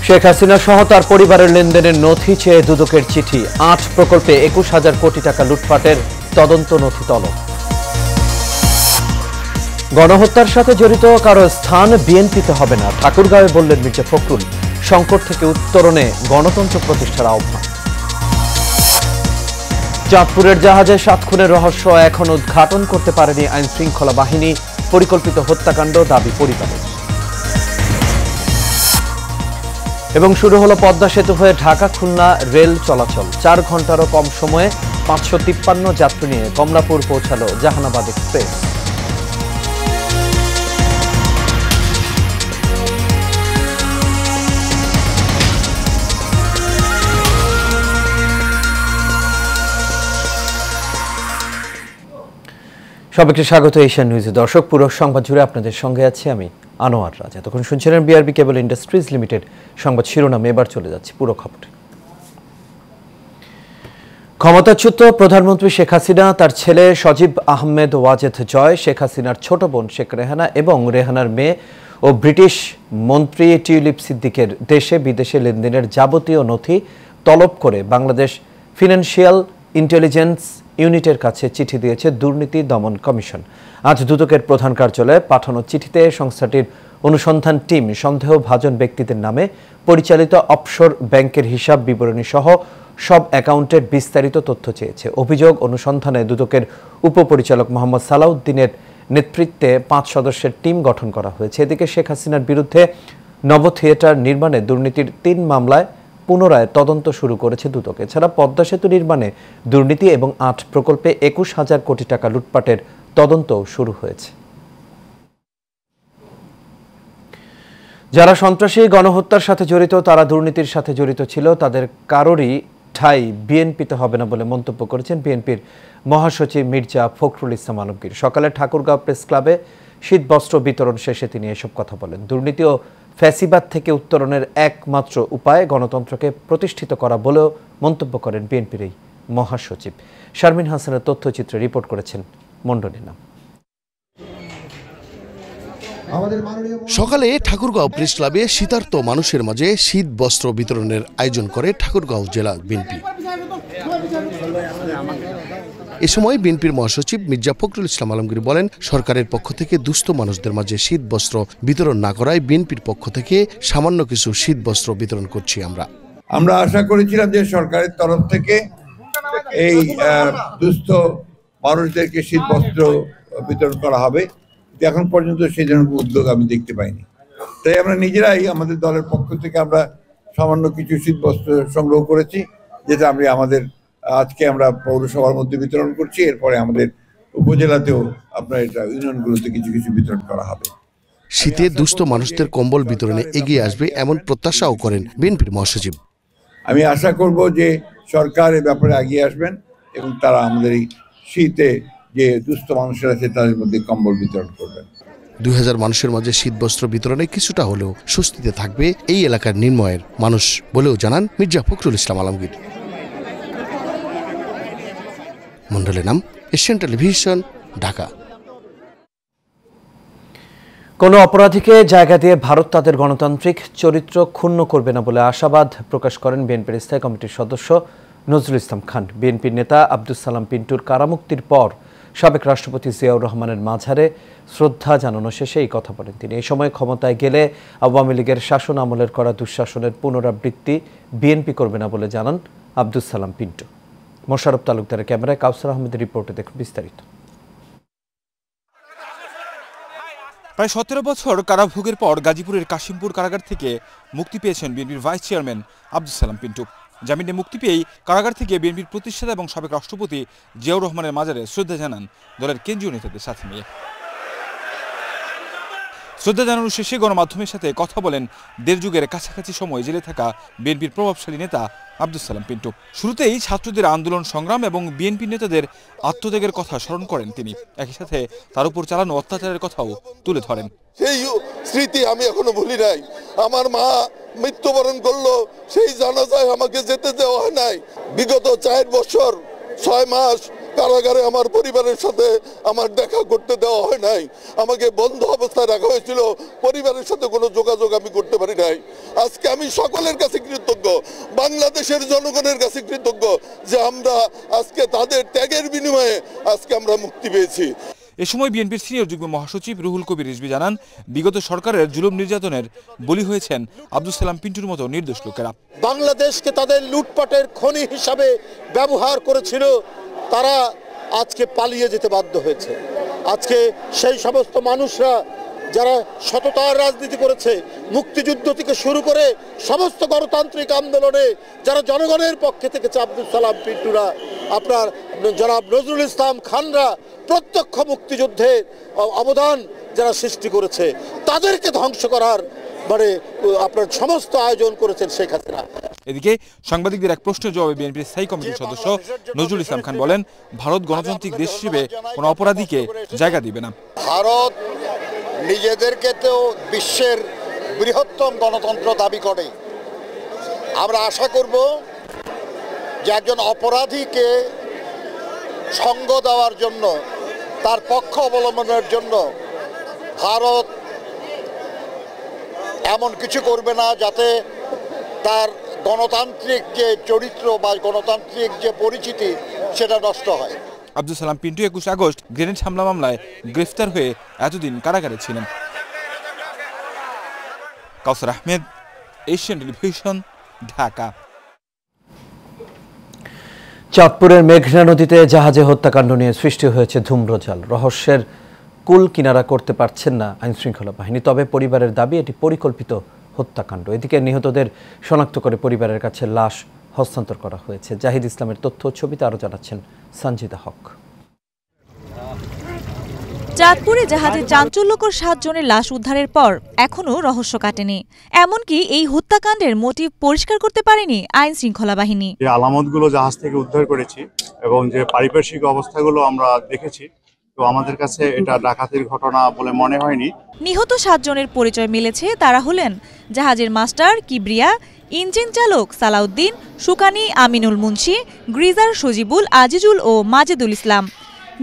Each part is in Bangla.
শেখ হাসিনা সহ তার পরিবারের লেনদেনের নথি চেয়ে দুদকের চিঠি। ৮ প্রকল্পে ২১,০০০ কোটি টাকা লুটপাটের তদন্ত নথি তলব। গণহত্যার সাথে জড়িত কারো স্থান বিএনপিতে হবে না, ঠাকুরগাঁওয়ে বললেন মির্জা ফখরুল। সংকট থেকে উত্তরণে গণতন্ত্র প্রতিষ্ঠার আহ্বান। চাঁদপুরের জাহাজে ৭ খুনের রহস্য এখন উদ্ঘাটন করতে পারেনি আইন শৃঙ্খলা বাহিনী, পরিকল্পিত হত্যাকাণ্ড দাবি পরিবারের। এবং শুরু হলো পদ্মা সেতু হয়ে ঢাকা খুলনা রেল চলাচল। ৪ ঘন্টারও কম সময়ে ৫৫৩ যাত্রী নিয়ে কমলাপুর পৌঁছালো জাহানাবাদ এক্সপ্রেস। সবাইকে স্বাগত এশিয়ান নিউজে। দর্শক, পুরো সংবাদ জুড়ে আপনাদের সঙ্গে আছি আমি আনোয়ার রাজ। এতক্ষণ শুনছিলেন বিআরবি কেবল ইন্ডাস্ট্রিজ লিমিটেড সংবাদ শিরোনাম। এবার চলে যাচ্ছে পুরো খবরে। ক্ষমতাচ্যুত প্রধানমন্ত্রী শেখ হাসিনা, তার ছেলে সজীব আহমেদ ওয়াজেদ জয়, শেখ হাসিনার ছোট বোন শেখ রেহানা এবং রেহানার মেয়ে ও ব্রিটিশ মন্ত্রী টিউলিপ সিদ্দিকের দেশে বিদেশে লেনদেনের যাবতীয় নথি তলব করে বাংলাদেশ ফিনান্সিয়াল ইন্টেলিজেন্স ইউনিটের কাছে চিঠি দিয়েছে দুর্নীতি দমন কমিশন। আজ দুদকের প্রধান কার্যালয়ে পাঠানো চিঠিতে সংস্থাটির অনুসন্ধান টিম সন্দেহভাজন ব্যক্তিদের নামে পরিচালিত অফশোর ব্যাংকের হিসাব বিবরণী সহ সব অ্যাকাউন্টের বিস্তারিত তথ্য চেয়েছে। অভিযোগ অনুসন্ধানে দুদকের উপপরিচালক মোহাম্মদ সালাউদ্দিনের নেতৃত্বে ৫ সদস্যের টিম গঠন করা হয়েছে। এদিকে শেখ হাসিনার বিরুদ্ধে নব থিয়েটার নির্মাণে দুর্নীতির ৩ মামলায় পুনরায় তদন্ত শুরু করেছে দুদক। এছাড়া পদ্মা সেতু নির্মাণে দুর্নীতি এবং ৮ প্রকল্পে ২১,০০০ কোটি টাকা লুটপাটের তদন্তও শুরু হয়েছে। যারা সন্ত্রাসী গণহত্যার সাথে জড়িত, তারা দুর্নীতির সাথে জড়িত ছিল, তাদের কারোরই ঠাঁই বিএনপিতে হবে না বলে মন্তব্য করেছেন বিএনপির মহাসচিব মির্জা ফখরুল ইসলাম আলমগীর। সকালে ঠাকুরগাঁও প্রেস ক্লাবে শীতবস্ত্র বিতরণ শেষে তিনি এসব কথা বলেন। দুর্নীতি ও ফ্যাসিবাদ থেকে উত্তরণের একমাত্র উপায় গণতন্ত্রকে প্রতিষ্ঠিত করা বলেও মন্তব্য করেন বিএনপির এই মহাসচিব। শারমিন হাসানের তথ্যচিত্রে রিপোর্ট করেছেন মণ্ডলী নাম। সকালে ঠাকুরগাঁও প্রেস ক্লাবে শীতার্ত মানুষের মাঝে শীত বস্ত্র বিতরণের আয়োজন করে ঠাকুরগাঁও জেলা বিএনপি। এ সময় বিএনপির মহাসচিব মির্জা ফখরুল ইসলাম আলমগীর বলেন, সরকারের পক্ষ থেকে দুস্থ মানুষদের মাঝে শীত বস্ত্র বিতরণ না করায় বিএনপির পক্ষ থেকে সামান্য কিছু শীত বস্ত্র বিতরণ করছি। আমরা আশা করেছিলাম যে সরকারের তরফ থেকে এই দুস্থ মানুষদেরকে শীত বস্ত্র বিতরণ করা হবে, এখন পর্যন্ত সেই ধরনের উদ্যোগ আমি দেখতে পাইনি। তাই আমরা নিজেরাই আমাদের দলের পক্ষ থেকে আমরা সামান্য কিছু শীত বস্ত্র সংগ্রহ করেছি, যেটা আজকে আমরা পৌরসভার মধ্যে বিতরণ করছি। এরপরে আমাদের উপজেলাতেও আপনার এটা ইউনিয়নগুলোতে কিছু কিছু বিতরণ করা হবে। শীতে দুস্থ মানুষদের কম্বল বিতরণে এগিয়ে আসবে এমন প্রত্যাশাও করেন বিএনপির মহাসচিব। আমি আশা করব যে সরকার এ ব্যাপারে এগিয়ে আসবেন এবং তারা আমাদের এই শীতে যে দুস্থ মানুষের আছে তাদের মধ্যে কম্বল বিতরণ করবেন। ২০০০ মানুষের মাঝে শীতবস্ত্র বিতরণে কিছুটা হলেও স্বস্তিতে থাকবে এই এলাকার নির্ময়ের মানুষ বলেও জানান মির্জা ফখরুল ইসলাম আলমগীর। মণ্ডলী নাম, এশিয়ান টেলিভিশন, ঢাকা। কোনো অপরাধীকে জায়গা দিয়ে ভারত তাদের গণতান্ত্রিক চরিত্র ক্ষুণ্ণ করবে না বলে আশাবাদ প্রকাশ করেন বিএনপির স্থায়ী কমিটির সদস্য নজরুল ইসলাম খান। বিএনপির নেতা আব্দুস সালাম পিন্টুর কারামুক্তির পর সাবেক রাষ্ট্রপতি জিয়াউর রহমানের মাঝারে শ্রদ্ধা জানানো শেষে এই কথা বলেন তিনি। এই সময় ক্ষমতায় গেলে আওয়ামী লীগের শাসন আমলের করা দুঃশাসনের পুনরাবৃত্তি বিএনপি করবে না বলে জানান আব্দুস সালাম পিন্টু। মোশাররফ তালুকদারের ক্যামেরায় কাউসার আহমেদের রিপোর্টে দেখুন বিস্তারিত। প্রায় ১৭ বছর কারাভোগের পর গাজীপুরের কাশিমপুর কারাগার থেকে মুক্তি পেয়েছেন বিএনপির ভাইস চেয়ারম্যান আব্দুস সালাম পিন্টু। জামিনে মুক্তি পেয়েই কারাগার থেকে বিএনপির প্রতিষ্ঠাতা এবং সাবেক রাষ্ট্রপতি জিয়াউর রহমানের মাজারে শ্রদ্ধা জানান দলের কেন্দ্রীয় নেতাদের সাথে নিয়ে। শ্রদ্ধা জানানোর শেষে গণমাধ্যমের সাথে কথা বলেন দেড় যুগের কাছাকাছি সময় জেলে থাকা বিএনপির প্রভাবশালী নেতা আব্দুস সালাম পিন্টু। শুরুতেই ছাত্রদের আন্দোলন সংগ্রাম এবং বিএনপি নেতাদের আত্মত্যাগের কথা স্মরণ করেন তিনি। একই সাথে তার উপর চালানো অত্যাচারের কথাও তুলে ধরেন। সেই স্মৃতি আমি এখনো ভুলি নাই। আমার মা মৃত্যুবরণ করলো, সেই জানাজায় আমাকে যেতে দেওয়া হয় নাই। বিগত 4 বছর 6 মাস কারাগারে আমার পরিবারের সাথে আমার দেখা করতে দেওয়া হয় নাই, আমাকে বন্ধ অবস্থায় রাখা হয়েছিল, পরিবারের সাথে কোনো যোগাযোগ আমি করতে পারি নাই। আজকে আমি সকলের কাছে কৃতজ্ঞ, বাংলাদেশের জনগণের কাছে কৃতজ্ঞ যে আমরা আজকে তাদের ত্যাগের বিনিময়ে আজকে আমরা মুক্তি পেয়েছি। এ সময় বিএনপির সিনিয়র যুগ্ম মহাসচিব রুহুল কবির রিজভী জানান, বিগত সরকারের জুলুম নির্যাতনের বলি হয়েছেন আব্দুল সালাম পিন্টুর মতো নির্দোষ লোকেরা। বাংলাদেশকে তাদের লুটপাটের খনি হিসাবে ব্যবহার করেছিল, তারা আজকে পালিয়ে যেতে বাধ্য হয়েছে। আজকে সেই সমস্ত মানুষরা যারা সততার রাজনীতি করেছে, মুক্তিযুদ্ধ থেকে শুরু করে সমস্ত গণতান্ত্রিক আন্দোলনে যারা জনগণের পক্ষে থেকেছে, আব্দুল সালাম পিন্টুরা, আপনার জনাব নজরুল ইসলাম খানরা প্রত্যক্ষ মুক্তিযুদ্ধের অবদান যারা সৃষ্টি করেছে, তাদেরকে ধ্বংস করার মানে আপনার সমস্ত আয়োজন করেছেন শেখ হাসিনা। এদিকে সাংবাদিকদের এক প্রশ্নের জবাবে বিএনপির স্থায়ী কমিটির সদস্য নজরুল ইসলাম খান বলেন, ভারত গণতান্ত্রিক দেশ হিসেবে কোনো অপরাধীকে জায়গা দিবে না। ভারত নিজেদেরকে তো বিশ্বের বৃহত্তম গণতন্ত্র দাবি করে। আমরা আশা করব যে একজন অপরাধীকে সঙ্গ দেওয়ার জন্য, তার পক্ষ অবলম্বনের জন্য ভারত এমন কিছু করবে না যাতে তার গণতান্ত্রিক যে চরিত্র বা গণতান্ত্রিক যে পরিচিতি সেটা নষ্ট হয়। আব্দুল সালাম পিন্টু 21 আগস্ট গ্রেনেড হামলা মামলায় গ্রেফতার হয়ে এতদিন কারাগারে ছিলেন। কাউসার আহমেদ, এশিয়ান টেলিভিশন, ঢাকা। চাঁদপুরের মেঘনা নদীতে জাহাজে হত্যাকাণ্ড নিয়ে সৃষ্টি হয়েছে ধূম্রজাল। রহস্যের কুল কিনারা করতে পারছেন না আইনশৃঙ্খলা বাহিনী, তবে পরিবারের দাবি এটি পরিকল্পিত হত্যাকাণ্ড। এদিকে নিহতদের শনাক্ত করে পরিবারের কাছে লাশ হস্তান্তর করা হয়েছে। জাহিদ ইসলামের তথ্য ছবিতে আরও জানাচ্ছেন সঞ্জিদা হক। চাঁদপুরে জাহাজে চাঞ্চল্যকর 7 জনের লাশ উদ্ধারের পর এখনও রহস্য কাটেনি। এমনকি এই হত্যাকাণ্ডের মোটিভ পরিষ্কার করতে পারেনি আইন শৃঙ্খলা বাহিনী। যে আলামতগুলো জাহাজ থেকে উদ্ধার করেছি এবং যে পারিপার্শ্বিক অবস্থাগুলো আমরা দেখেছি, তো আমাদের কাছে এটা ডাকাতির ঘটনা বলে মনে হয়নি। নিহত 7 জনের পরিচয় মিলেছে। তারা হলেন জাহাজের মাস্টার কিবরিয়া, ইঞ্জিন চালক সালাউদ্দিন, সুকানি আমিনুল মুন্সি, গ্রিজার সজিবুল, আজিজুল ও মাজেদুল ইসলাম।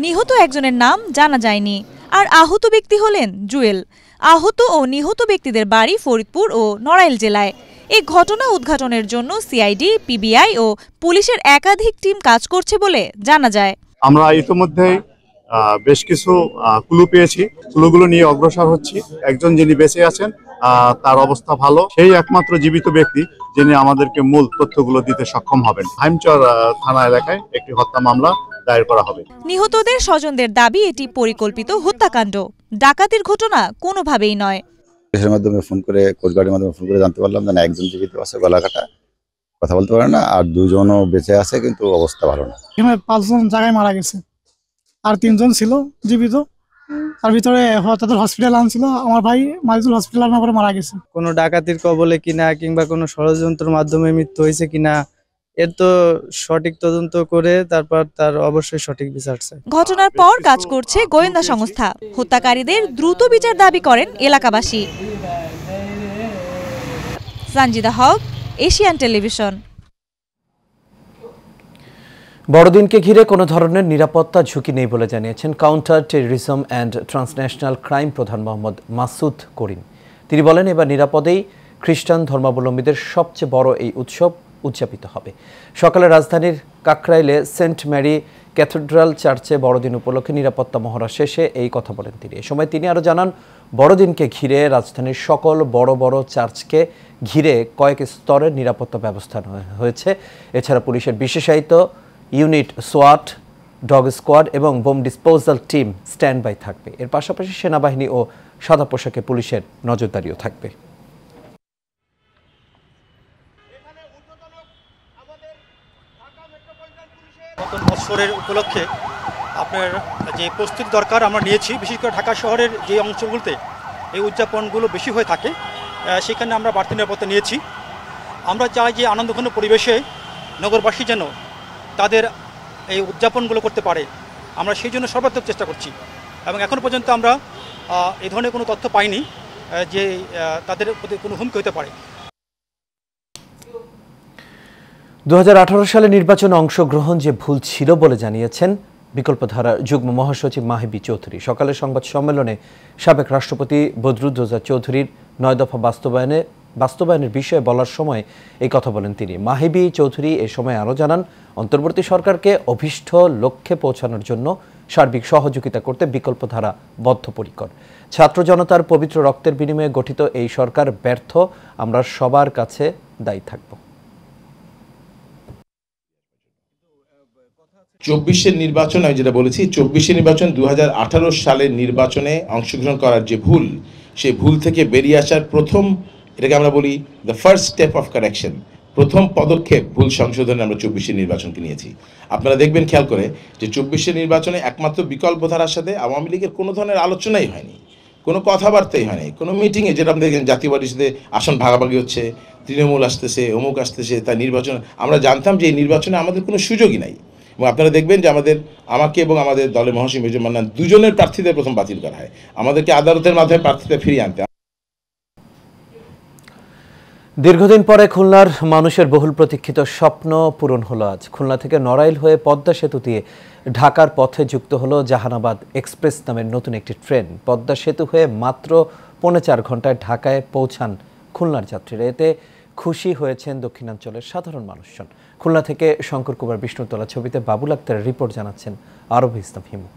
নিহত একজনের নাম জানা যায়নি। আর আহত ব্যক্তি হলেন জুয়েল। আহত ও নিহত ব্যক্তিদের বাড়ি ফরিদপুর ও নড়াইল জেলায়। এই ঘটনা উদ্ঘাটনের জন্য সিআইডি, পিবিআই ও পুলিশের একাধিক টিম কাজ করছে বলে জানা যায়। আমরা ইতিমধ্যে বেশ কিছু ক্লু পেয়েছি, ক্লুগুলো নিয়ে অগ্রসর হচ্ছি। একজন যিনি বেঁচে আছেন, তার অবস্থা ভালো, সেই একমাত্র জীবিত ব্যক্তি যিনি আমাদেরকে মূল তথ্যগুলো দিতে সক্ষম হবেন। হাইমচর থানা এলাকায় একটি হত্যা মামলা দায়ের করা হবে। নিহতদের স্বজনদের দাবি এটি পরিকল্পিত হত্যাকাণ্ড, ডাকাতির ঘটনা কোনোভাবেই নয়। পুলিশের মাধ্যমে ফোন করে, কোস্টগার্ডের মাধ্যমে ফোন করে জানতে পারলাম যে একজন জীবিত আছে, গলা কাটা, কথা বলতে পারে না, আর 2 জনও বেঁচে আছে কিন্তু অবস্থা ভালো না। এখানে 5 জন জায়গায় মারা গেছে, আর 3 জন ছিল জীবিত। তার ভিতরে তাদের হসপিটাল আনছিল, আমার ভাই মাজেদুল হসপিটাল আনার পরে মারা গেছে। কোনো ডাকাতির কবলে কিনা কিংবা কোনো ষড়যন্ত্রের মাধ্যমে মৃত্যু হয়েছে কিনা এর তো সঠিক তদন্ত করে তারপর তার অবশ্যই সঠিক বিচার চাই। ঘটনার পর কাজ করছে গোয়েন্দা সংস্থা। হত্যাকারীদের দ্রুত বিচার দাবি করেন এলাকাবাসী। সঞ্জিদা হক, এশিয়ান টেলিভিশন। বড়দিনকে ঘিরে কোনো ধরনের নিরাপত্তা ঝুঁকি নেই বলে জানিয়েছেন counter terrorism and transnational crime প্রধান মোহাম্মদ মাসুদ করিম। তিনি বলেন, এবার নিরাপদেই খ্রিস্টান ধর্মাবলম্বীদের সবচেয়ে বড় এই উৎসব উদযাপিত হবে। সকালে রাজধানীর কাকরাইলে সেন্ট ম্যারি ক্যাথেড্রাল চার্চে বড়দিন উপলক্ষে নিরাপত্তা মহড়া শেষে এই কথা বলেন তিনি। এ সময় তিনি আরও জানান, বড়দিনকে ঘিরে রাজধানীর সকল বড় বড় চার্চকে ঘিরে কয়েক স্তরের নিরাপত্তা ব্যবস্থা হয়েছে। এছাড়া পুলিশের বিশেষায়িত ইউনিট, সোয়াট, ডগ স্কোয়াড এবং bomb disposal team stand by থাকবে। এর পাশাপাশি সেনাবাহিনী ও সাদা পোশাকে পুলিশের নজরদারিও থাকবে। নতুন বছরের উপলক্ষে আপনার যে প্রস্তুতি দরকার আমরা নিয়েছি, বিশেষ করে ঢাকা শহরের যে অঞ্চলগুলোতে এই উদযাপনগুলো বেশি হয়ে থাকে সেখানে আমরা বাড়তি নিরাপত্তা নিয়েছি। আমরা চাই যে আনন্দঘন পরিবেশে নগরবাসী যেন তাদের এই উদযাপনগুলো করতে পারে, আমরা সেই জন্য সর্বাত্মক চেষ্টা করছি। এবং এখন পর্যন্ত আমরা এই ধরনের কোনো তথ্য পাইনি যে তাদের প্রতি কোনো হুমকি হতে পারে। 2018 সালে নির্বাচনে অংশগ্রহণ যে ভুল ছিল বলে জানিয়েছেন বিকল্পধারার যুগ্ম মহাসচিব মাহিবী চৌধুরী। সকালে সংবাদ সম্মেলনে সাবেক রাষ্ট্রপতি বদরুদ্দোজা চৌধুরীর 9 দফা বাস্তবায়নের বিষয়ে বলার সময় এই কথা বলেন তিনি। মাহিবী চৌধুরী এ সময় আরও জানান, অন্তর্বর্তী সরকারকে অভীষ্ট লক্ষ্যে পৌঁছানোর জন্য সার্বিক সহযোগিতা করতে বিকল্পধারা বদ্ধপরিকর। ছাত্র জনতার পবিত্র রক্তের বিনিময়ে গঠিত এই সরকার ব্যর্থ, আমরা সবার কাছে দায়ী থাকব। 24-এর নির্বাচন, আমি যেটা বলেছি 24-এর নির্বাচন 2018 সালের নির্বাচনে অংশগ্রহণ করার যে ভুল, সেই ভুল থেকে বেরিয়ে আসার প্রথম, এটাকে আমরা বলি the first step of correction, প্রথম পদক্ষেপ ভুল সংশোধনে আমরা 24-এর নির্বাচনকে নিয়েছি। আপনারা দেখবেন খেয়াল করে যে 24-এর নির্বাচনে একমাত্র বিকল্পধারার সাথে আওয়ামী লীগের কোনো ধরনের আলোচনাই হয়নি, কোনো কথাবার্তাই হয়নি, কোনো মিটিংয়ে, যেটা আপনি দেখেন জাতীয় পার্টির সাথে আসন ভাগাভাগি হচ্ছে, তৃণমূল আসতেছে, অমুক আসতেছে, তার নির্বাচন, আমরা জানতাম যে এই নির্বাচনে আমাদের কোনো সুযোগই নাই। এবং আপনারা দেখবেন যে আমাকে এবং আমাদের দলের মহাসচিব মেজর মান্নান দুজনের প্রার্থীদের প্রথম বাতিল করা হয়, আমাদেরকে আদালতের মাধ্যমে প্রার্থীদের ফিরিয়ে আনতে। দীর্ঘদিন পরে খুলনার মানুষের বহুল প্রতীক্ষিত স্বপ্ন পূরণ হলো আজ। খুলনা থেকে নড়াইল হয়ে পদ্মা সেতু দিয়ে ঢাকার পথে যুক্ত হলো জাহানাবাদ এক্সপ্রেস নামের নতুন একটি ট্রেন। পদ্মা সেতু হয়ে মাত্র 4.25 ঘন্টায় ঢাকায় পৌঁছান খুলনার যাত্রীরা। এতে খুশি হয়েছেন দক্ষিণাঞ্চলের সাধারণ মানুষজন। খুলনা থেকে শঙ্কর কুমার বিষ্ণুতলা ছবিতে বাবুল আক্তারের রিপোর্ট, জানাচ্ছেন আরব ইসলাম হিমু।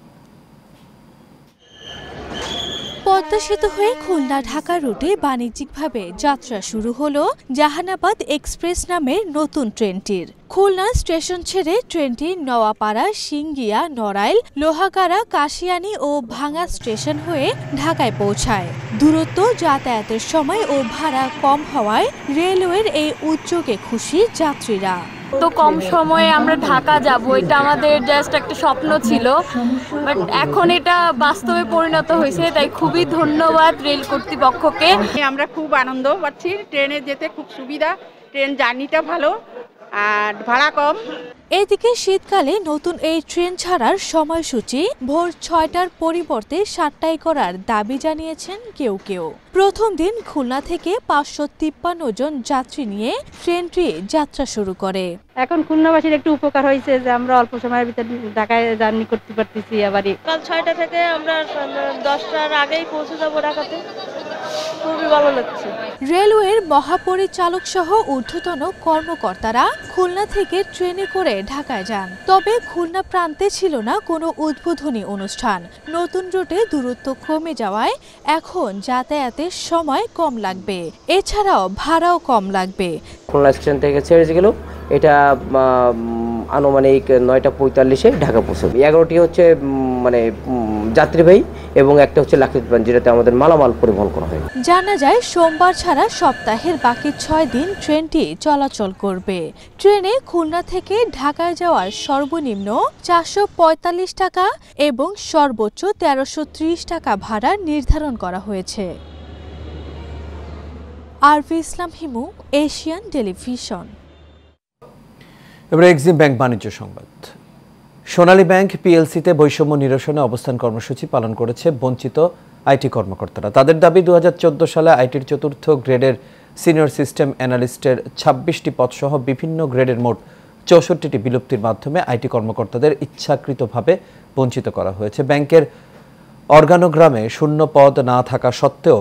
পদ্মা সেতু হয়ে খুলনা ঢাকা রুটে বাণিজ্যিকভাবে যাত্রা শুরু হলো জাহানাবাদ এক্সপ্রেস নামের নতুন ট্রেনটির। খুলনা স্টেশন ছেড়ে ট্রেনটি নওয়াপাড়া, সিঙ্গিয়া, নড়াইল, লোহাগাড়া, কাশিয়ানী ও ভাঙা স্টেশন হয়ে ঢাকায় পৌঁছায়। দূরত্ব, যাতায়াতের সময় ও ভাড়া কম হওয়ায় রেলওয়ের এই উদ্যোগে খুশি যাত্রীরা। তো কম সময়ে আমরা ঢাকা যাব, এটা আমাদের জাস্ট একটা স্বপ্ন ছিল, বাট এখন এটা বাস্তবে পরিণত হয়েছে, তাই খুবই ধন্যবাদ রেল কর্তৃপক্ষকে। আমরা খুব আনন্দ পাচ্ছি, ট্রেনে যেতে খুব সুবিধা, ট্রেন জার্নিটা ভালো আর ভাড়া কম। এদিকে শীতকালে নতুন এই ট্রেন ছাড়ার সময়সূচি ভোর 6টার পরিবর্তে 7টায় করার দাবি জানিয়েছেন কেউ কেউ। প্রথম দিন খুলনা থেকে 553 জন যাত্রী নিয়ে ট্রেনটি যাত্রা শুরু করে। এখন খুলনাবাসীর একটু উপকার হয়েছে যে আমরা অল্প সময়ের ভিতরে ঢাকায় জার্নি করতে পারতেছি। আবারই কাল 6টা থেকে আমরা 10টার আগেই পৌঁছে যাবো ঢাকাতে, খুবই ভালো লাগছে। রেলওয়ের মহাপরিচালক সহ ঊর্ধ্বতন কর্মকর্তারা খুলনা থেকে ট্রেনে করে ঢাকায় যান। তবে খুলনা প্রান্তে ছিল না কোনো উদ্বোধনী অনুষ্ঠান। নতুন রুটে দূরত্ব কমে যাওয়ায় এখন যাতায়াতের সময় কম লাগবে, এছাড়াও ভাড়াও কম লাগবে। খুলনা স্টেশন থেকে ছেড়ে গেল, এটা আনুমানিক 9টা 45-এ ঢাকা পৌঁছবে। 11টি হচ্ছে মানে যাত্রীবাহী এবং একটা হচ্ছে লাক্ষিত বিমান, যেটাতে আমাদের মালামাল পরিবহন করা হয়। জানা যায় সোমবার ছাড়া সপ্তাহের বাকি 6 দিন ট্রেনটি চলাচল করবে। ট্রেনে খুলনা থেকে ঢাকায় যাওয়ার সর্বনিম্ন 445 টাকা এবং সর্বোচ্চ 1330 টাকা ভাড়া নির্ধারণ করা হয়েছে। আরবি ইসলাম হিমু, এশিয়ান টেলিভিশন। এবারে এক্সিম ব্যাংক বাণিজ্য সংবাদ। সোনালী ব্যাংক পিএলসিতে বৈষম্য নিরসনে অবস্থান কর্মসূচি পালন করেছে বঞ্চিত আইটি কর্মকর্তারা। তাদের দাবি 2014 সালে আইটির 4র্থ গ্রেডের সিনিয়র সিস্টেম অ্যানালিস্টের 26টি পদসহ বিভিন্ন গ্রেডের মোট 64টি বিলুপ্তির মাধ্যমে আইটি কর্মকর্তাদের ইচ্ছাকৃতভাবে বঞ্চিত করা হয়েছে। ব্যাংকের অর্গানোগ্রামে শূন্য পদ না থাকা সত্ত্বেও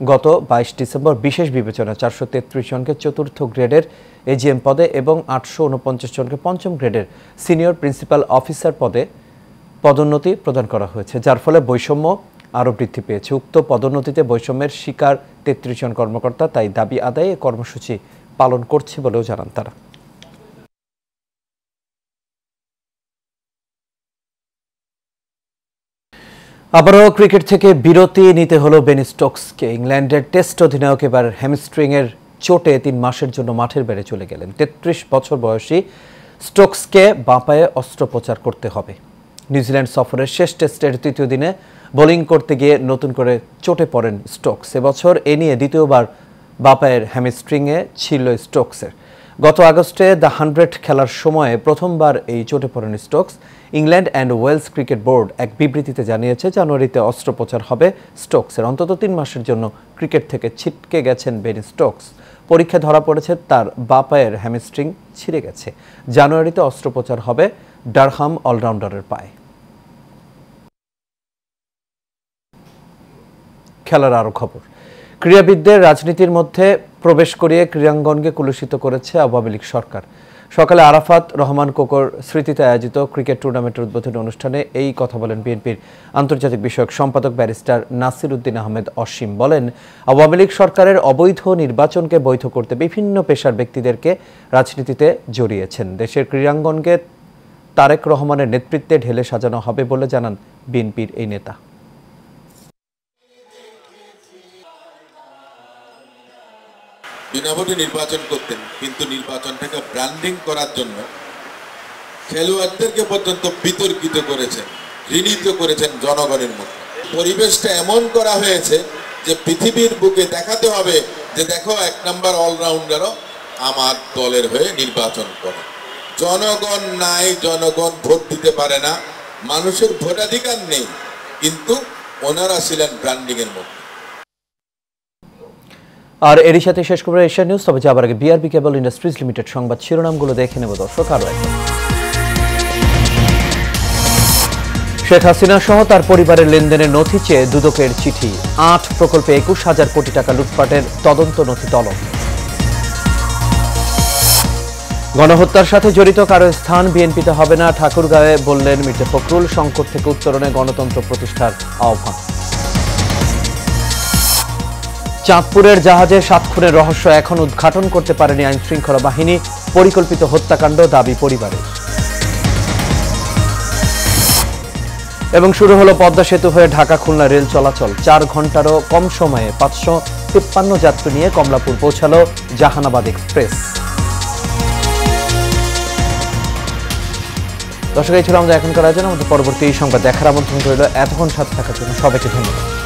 গত 22 ডিসেম্বর বিশেষ বিবেচনা 433 জনকে 4র্থ গ্রেডের এজিএম পদে এবং 849 জনকে 5ম গ্রেডের সিনিয়র প্রিন্সিপাল অফিসার পদে পদোন্নতি প্রদান করা হয়েছে, যার ফলে বৈষম্য আরও বৃদ্ধি পেয়েছে। উক্ত পদোন্নতিতে বৈষম্যের শিকার 33 জন কর্মকর্তা, তাই দাবি আদায়ে কর্মসূচি পালন করছে বলেও জানান তারা। আবারও ক্রিকেট থেকে বিরতি নিতে হলো বেন স্টোকসকে। ইংল্যান্ডের টেস্ট অধিনায়ক এবার হ্যামস্ট্রিংয়ের চোটে 3 মাসের জন্য মাঠের বাইরে চলে গেলেন। 33 বছর বয়সী স্টোকসকে বাঁ পায়ে অস্ত্রোপচার করতে হবে। নিউজিল্যান্ড সফরের শেষ টেস্টের 3য় দিনে বোলিং করতে গিয়ে নতুন করে চোটে পড়েন স্টোকস। এবছর এ নিয়ে দ্বিতীয়বার বাঁ পায়ের হ্যামস্ট্রিংয়ে ছিল স্টোকসের। গত আগস্টে দ্য 100 খেলার সময়ে প্রথমবার এই চোটে পড়েন Stokes. England and Wales cricket board এক বিবৃতিতে জানিয়েছে জানুয়ারিতে অস্ত্রোপচার হবে স্টোকসের। অন্তত 3 মাসের জন্য ক্রিকেট থেকে ছিটকে গেছেন বেন স্টোকস। পরীক্ষায় ধরা পড়েছে তার বাঁ পায়ের হ্যামস্ট্রিং ছিঁড়ে গেছে। জানুয়ারিতে অস্ত্রোপচার হবে ডারহাম অলরাউন্ডারের পায়ে। খেলার আরও খবর। ক্রীড়াবিদদের রাজনীতির মধ্যে প্রবেশ করিয়ে ক্রীড়াঙ্গনকে কলুষিত করেছে আওয়ামী লীগ সরকার। সকালে আরাফাত রহমান কোকর স্মৃতিতে আয়োজিত ক্রিকেট টুর্নামেন্টের উদ্বোধনী অনুষ্ঠানে এই কথা বলেন বিএনপির আন্তর্জাতিক বিষয়ক সম্পাদক ব্যারিস্টার নাসির উদ্দিন আহমেদ অসীম। বলেন, আওয়ামী লীগ সরকারের অবৈধ নির্বাচনকে বৈধ করতে বিভিন্ন পেশার ব্যক্তিদেরকে রাজনীতিতে জড়িয়েছেন। দেশের ক্রীড়াঙ্গনকে তারেক রহমানের নেতৃত্বে ঢেলে সাজানো হবে বলে জানান বিএনপির এই নেতা। বিনা ভোটে নির্বাচন করতেন, কিন্তু নির্বাচনটাকে ব্র্যান্ডিং করার জন্য খেলোয়াড়দেরকে পর্যন্ত বিতর্কিত করেছেন, ঘৃণিত করেছেন জনগণের মধ্যে। পরিবেশটা এমন করা হয়েছে যে পৃথিবীর বুকে দেখাতে হবে যে দেখো 1 নম্বর অলরাউন্ডারও আমার দলের হয়ে নির্বাচন করে। জনগণ নাই, জনগণ ভোট দিতে পারে না, মানুষের ভোটাধিকার নেই, কিন্তু ওনারা ছিলেন ব্র্যান্ডিং এর মধ্যে। আর এরই সাথে শেষ খবর এশিয়া নিউজ। তবে যাবার আগে বিআরবি কেবল ইন্ডাস্ট্রিজ লিমিটেড সংবাদ শিরোনামগুলো দেখে নেব দর্শক। আরও একবার, শেখ হাসিনা সহ তার পরিবারের লেনদেনের নথি চেয়ে দুদকের চিঠি। 8 প্রকল্পে 21,000 কোটি টাকা লুটপাটের তদন্ত নথি তলব। গণহত্যার সাথে জড়িত কারো স্থান বিএনপিতে হবে না, ঠাকুরগাঁয়ে বললেন মির্জা ফখরুল। সংকট থেকে উত্তরণে গণতন্ত্র প্রতিষ্ঠার আহ্বান। চাঁদপুরের জাহাজে 7 খুনের রহস্য এখন উদ্ঘাটন করতে পারেনি আইন শৃঙ্খলা বাহিনী, পরিকল্পিত হত্যাকাণ্ড দাবি পরিবারের। এবং শুরু হলো পদ্মা সেতু হয়ে ঢাকা খুলনা রেল চলাচল। 4 ঘন্টারও কম সময়ে 553 যাত্রী নিয়ে কমলাপুর পৌঁছালো জাহানাবাদ এক্সপ্রেস। দর্শক, এই ছিল আমাদের এখনকার আয়োজন। আমাদের পরবর্তী সংবাদ দেখার আমন্ত্রণ রইল। এতক্ষণ সাথে থাকার জন্য সবাইকে ধন্যবাদ।